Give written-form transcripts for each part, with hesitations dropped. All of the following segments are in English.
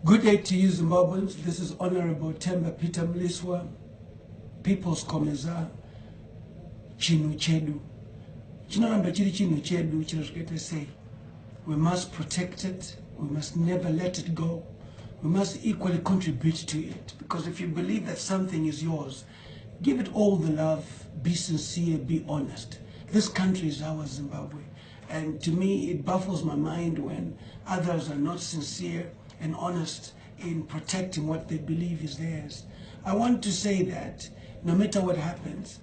Good day to you, Zimbabweans. This is Honorable Temba Mliswa, People's Commissar, Chinu Chedu. Chinoramba chiri chinu chedu, chirashkete say, we must protect it, we must never let it go, we must equally contribute to it, because if you believe that something is yours, give it all the love, be sincere, be honest. This country is our Zimbabwe, and to me it baffles my mind when others are not sincere and honest in protecting what they believe is theirs. I want to say that no matter what happens,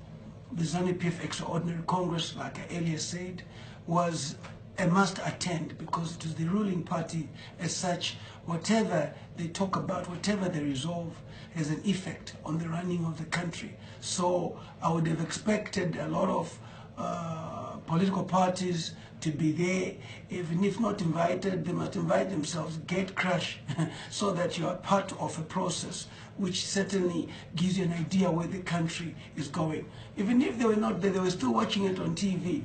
the Zanu PF Extraordinary Congress, like I earlier said, was a must attend because it is the ruling party as such. Whatever they talk about, whatever they resolve, has an effect on the running of the country. So I would have expected a lot of political parties to be there. Even if not invited, they must invite themselves, get crushed, so that you are part of a process which certainly gives you an idea where the country is going. Even if they were not there, they were still watching it on TV.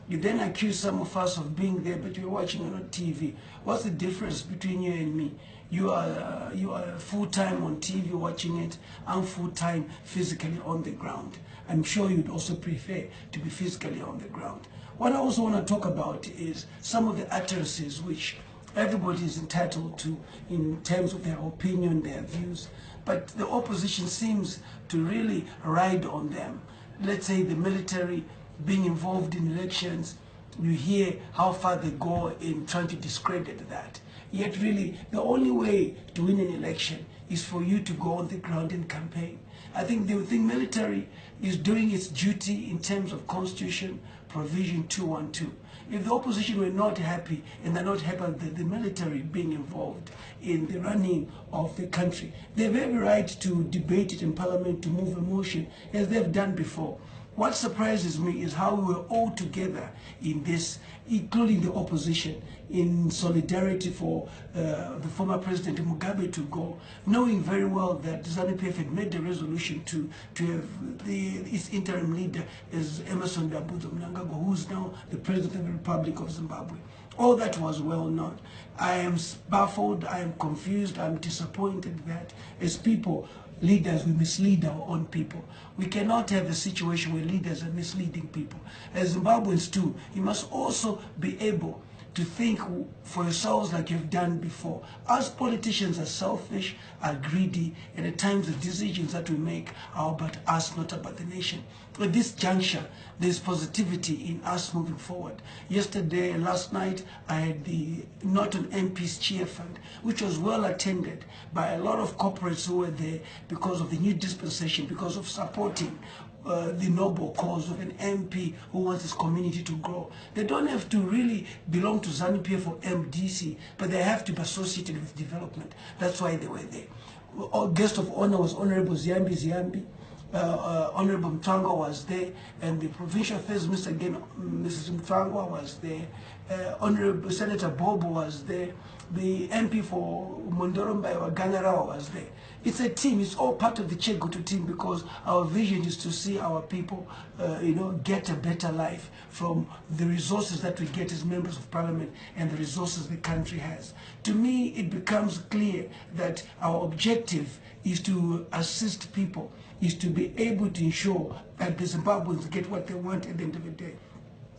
You then accuse some of us of being there, but you're watching it on TV. What's the difference between you and me? You are full-time on TV watching it. I'm full-time physically on the ground. I'm sure you'd also prefer to be physically on the ground. What I also want to talk about is some of the utterances which everybody is entitled to in terms of their opinion, their views, but the opposition seems to really ride on them. Let's say the military being involved in elections, you hear how far they go in trying to discredit that. Yet really, the only way to win an election is for you to go on the ground and campaign. I think the military is doing its duty in terms of Constitution Provision 212. If the opposition were not happy, and they're not happy with the military being involved in the running of the country, they have every right to debate it in Parliament, to move a motion, as they've done before. What surprises me is how we were all together in this, including the opposition, in solidarity for the former President Mugabe to go, knowing very well that Zanu PF had made the resolution to have its interim leader as Emerson Mnangagwa, who's now the President of the Republic of Zimbabwe. All that was well known. I am baffled, I am confused, I'm disappointed that as people, leaders, we mislead our own people. We cannot have a situation where leaders are misleading people. As Zimbabweans too, you must also be able to think for yourselves like you've done before. Us politicians are selfish, are greedy, and at times the decisions that we make are about us, not about the nation. At this juncture, there's positivity in us moving forward. Yesterday, last night, I had the Norton MP's cheer fund, which was well attended by a lot of corporates who were there because of the new dispensation, because of supporting the noble cause of an MP who wants his community to grow. They don't have to really belong to Zanu PF or MDC, but they have to be associated with development. That's why they were there. Our guest of honor was Honorable Ziyambi. Honorable Mtangwa was there, and the Provincial Affairs Minister again, Mrs. Mtangwa was there. Honorable Senator Bobo was there. The MP for Mondoromba Ganarawa was there. It's a team. It's all part of the Chegutu team because our vision is to see our people, get a better life from the resources that we get as members of parliament and the resources the country has. To me, it becomes clear that our objective is to assist people, is to be able to ensure that the Zimbabweans get what they want at the end of the day.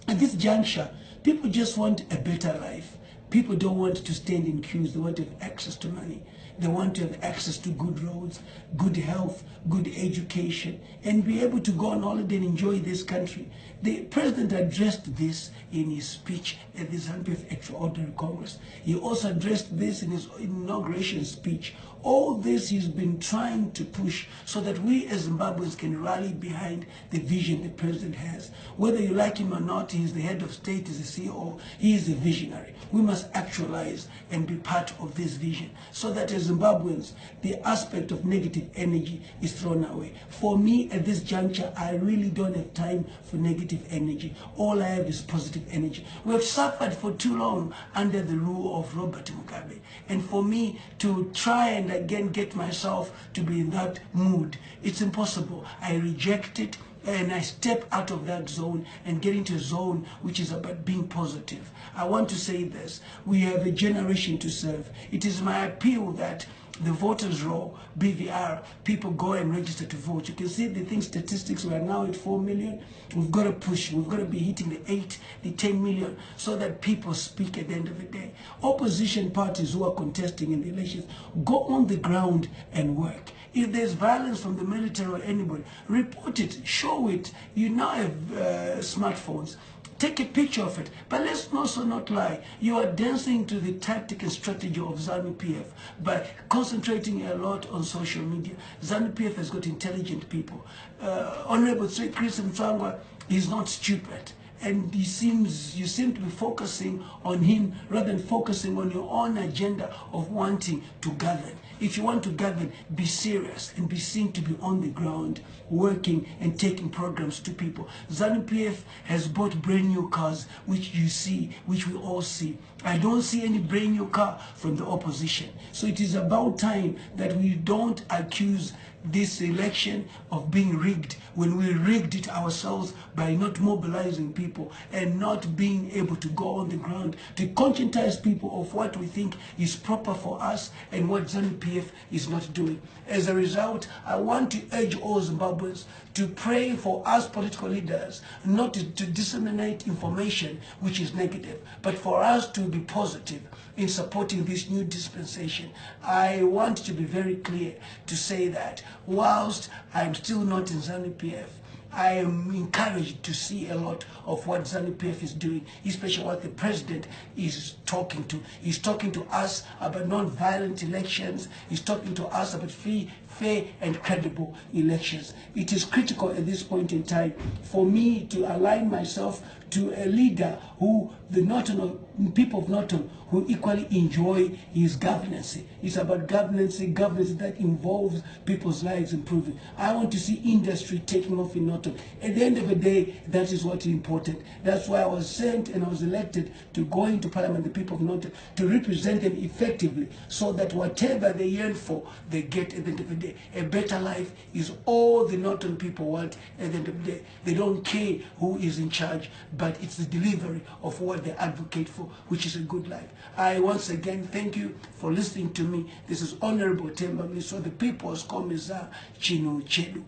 At this juncture, people just want a better life. People don't want to stand in queues. They want to have access to money. They want to have access to good roads, good health, good education, and be able to go on holiday and enjoy this country. The president addressed this in his speech at the Zanu PF Extraordinary Congress. He also addressed this in his inauguration speech. All this he's been trying to push so that we as Zimbabweans can rally behind the vision the president has. Whether you like him or not, he's the head of state, he's the CEO, he is a visionary. We must actualize and be part of this vision so that as Zimbabweans, the aspect of negative energy is thrown away. For me, at this juncture, I really don't have time for negative energy. All I have is positive energy. We have suffered for too long under the rule of Robert Mugabe. And for me to try and again get myself to be in that mood, it's impossible. I reject it. and I step out of that zone and get into a zone which is about being positive. I want to say this: we have a generation to serve. It is my appeal that the voters roll, BVR, people go and register to vote. You can see the thing statistics, we are now at 4 million. We've got to push, we've got to be hitting the 8, the 10 million so that people speak at the end of the day. Opposition parties who are contesting in the elections, go on the ground and work. If there's violence from the military or anybody, report it, show it. You now have smartphones. Take a picture of it. But let's also not lie. You are dancing to the tactic and strategy of Zanu PF by concentrating a lot on social media. Zanu PF has got intelligent people. Honorable Chris Mtswangwa is not stupid. And you seem to be focusing on him rather than focusing on your own agenda of wanting to govern. If you want to govern, be serious and be seen to be on the ground, working and taking programs to people. Zanu PF has bought brand new cars, which you see, which we all see. I don't see any brand new car from the opposition. So it is about time that we don't accuse this election of being rigged when we rigged it ourselves by not mobilizing people and not being able to go on the ground to conscientize people of what we think is proper for us and what Zanu PF is not doing. As a result, I want to urge all Zimbabweans to pray for us political leaders not to disseminate information which is negative, but for us to be positive in supporting this new dispensation. I want to be very clear to say that whilst I'm still not in Zanu PF, I am encouraged to see a lot of what Zanu PF is doing, especially what the president is talking to. He's talking to us about non-violent elections. He's talking to us about free, fair and credible elections. It is critical at this point in time for me to align myself to a leader who the people of Norton who equally enjoy his governance. It's about governance that involves people's lives improving. I want to see industry taking off in Norton. At the end of the day, that is what is important. That's why I was sent and I was elected to go into Parliament, the people of Norton, to represent them effectively so that whatever they yearn for, they get at the end of the day. A better life is all the Norton people want at the end of the day. They don't care who is in charge, but it's the delivery of what they advocate for, which is a good life. I once again thank you for listening to me. This is Honorable Temba Mliswa, the people's commissar, Chinu Chedu.